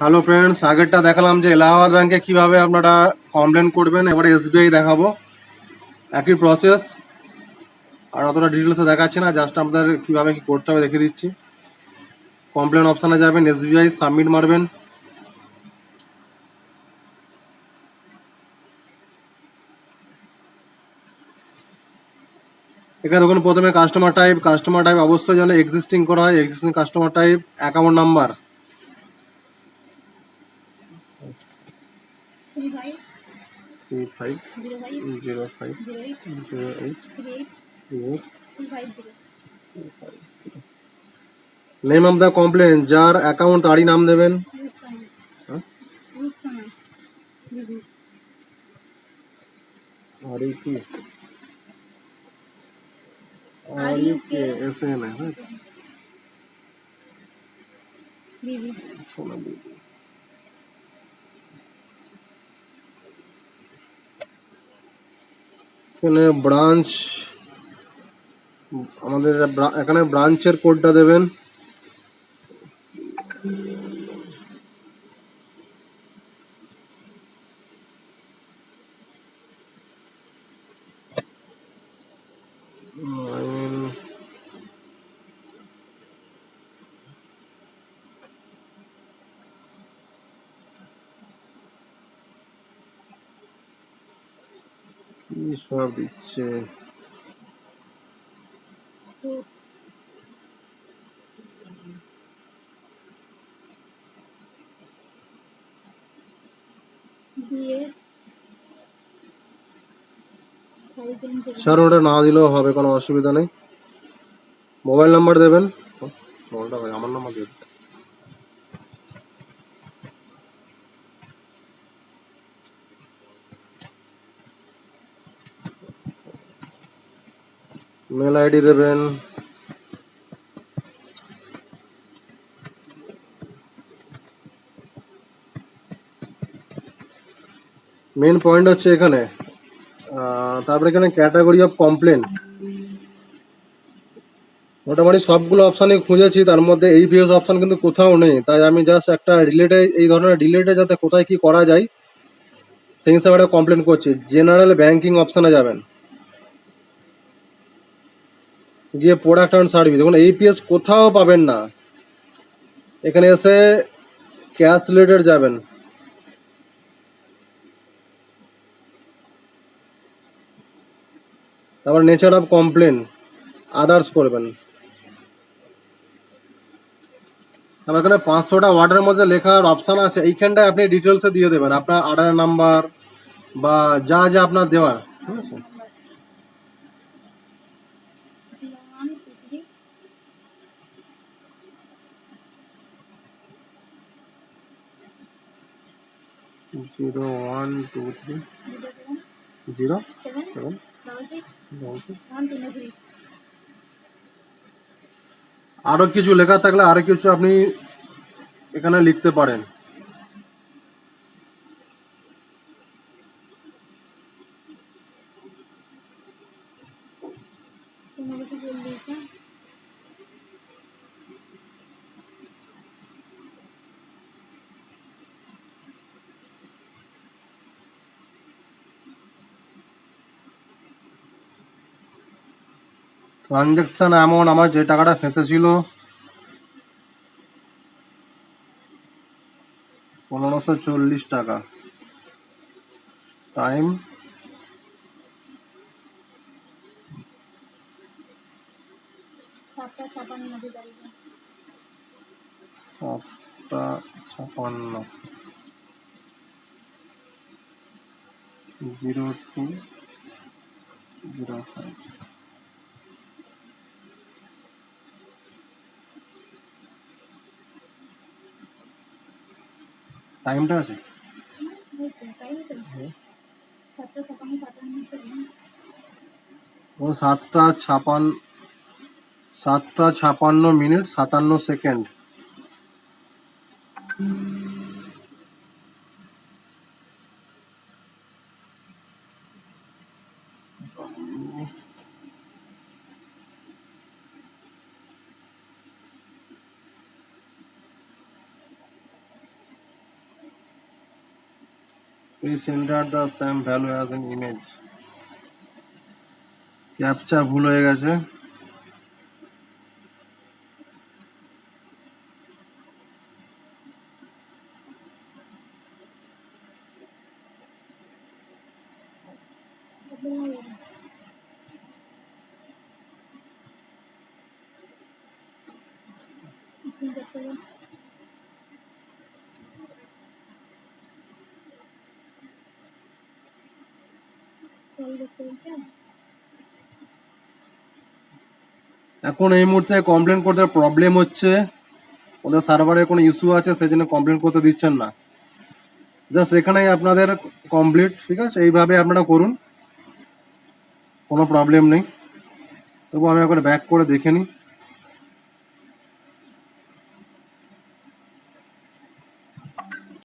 Hello friends, আগেরটা দেখালাম যে এলাহাবাদ ব্যাংকে কিভাবে আপনারা কমপ্লেন করবেন। এবারে এসবিআই দেখাবো, একই প্রসেস। আর অতটা ডিটেলসে দেখাচ্ছি না, জাস্ট আপনাদের কিভাবে কি করতে হবে দেখে দিচ্ছি। কমপ্লেন অপশানে যাবেন, এসবিআই সাবমিট মারবেন। এখানে দেখুন প্রথমে কাস্টমার টাইপ অবশ্যই যেন এক্সিস্টিং করা হয়। Existing customer type, account number 35050808। Name of the complain, যার অ্যাকাউন্ট তারই নাম দেবেন। আর কি RUKSN है ना? सोना बीबी। এখানে ব্রাঞ্চ, আমাদের এখানে ব্রাঞ্চের কোডটা দেবেন। কি সব দিচ্ছে, স্যার ওটা না দিলেও হবে, কোনো অসুবিধা নেই। মোবাইল নাম্বার দেবেন। মোবাইলটা ভাই আমার নাম্বার দেবেন। মেল আইডি দেবেন। মেন পয়েন্ট হচ্ছে এখানে, তারপরে এখানে ক্যাটাগরি অফ কমপ্লেন। মোটামুটি সবগুলো অপশানই খুঁজেছি, তার মধ্যে এই ভিএস অপশান কিন্তু কোথাও নেই। তাই আমি জাস্ট একটা রিলেটে, এই ধরনের রিলেটে যাতে কোথায় কি করা যায় সেই হিসাবে একটা কমপ্লেন করছি। জেনারেল ব্যাংকিং অপশানে যাবেন, গিয়ে প্রোডাক্ট অ্যান্ড সার্ভিস, দেখুন এইপিএস কোথাও পাবেন না। এখানে এসে ক্যাশ রিলেটেড যাবেন, তারপর নেচার অফ কমপ্লেন, আদার্স করবেন। তারপর এখানে 500টা ওয়ার্ডের মধ্যে লেখার অপশান আছে, এইখানটায় আপনি ডিটেলসে দিয়ে দেবেন আপনার অর্ডার নাম্বার বা যা যা আপনার দেওয়ার, ঠিক আছে। জিরো ওয়ান টু থ্রি 0 7 আরো কিছু লেখা থাকলে আরো কিছু আপনি এখানে লিখতে পারেন। ট্রানজ্যাকশন অ্যামাউন্ট, আমার যে টাকাটা ফেঁসেছিল 1540 টাকা। টাইম 7:56, 0205। টাইমটা আছে, ও 7:56 minute 57 second. Please enter the same value as an image. Captcha ভুল হয়ে গেছে। এখন এই মুহূর্তে কমপ্লেন করতে প্রবলেম হচ্ছে, ওদের সার্ভারে কোনো ইস্যু আছে, সেই জন্য কমপ্লেন করতে দিচ্ছেন না। জাস্ট এখানেই আপনাদের কমপ্লিট, ঠিক আছে? এইভাবে আপনারা করুন, কোনো প্রবলেম নেই। তবু আমি একবার ব্যাক করে দেখে নিই।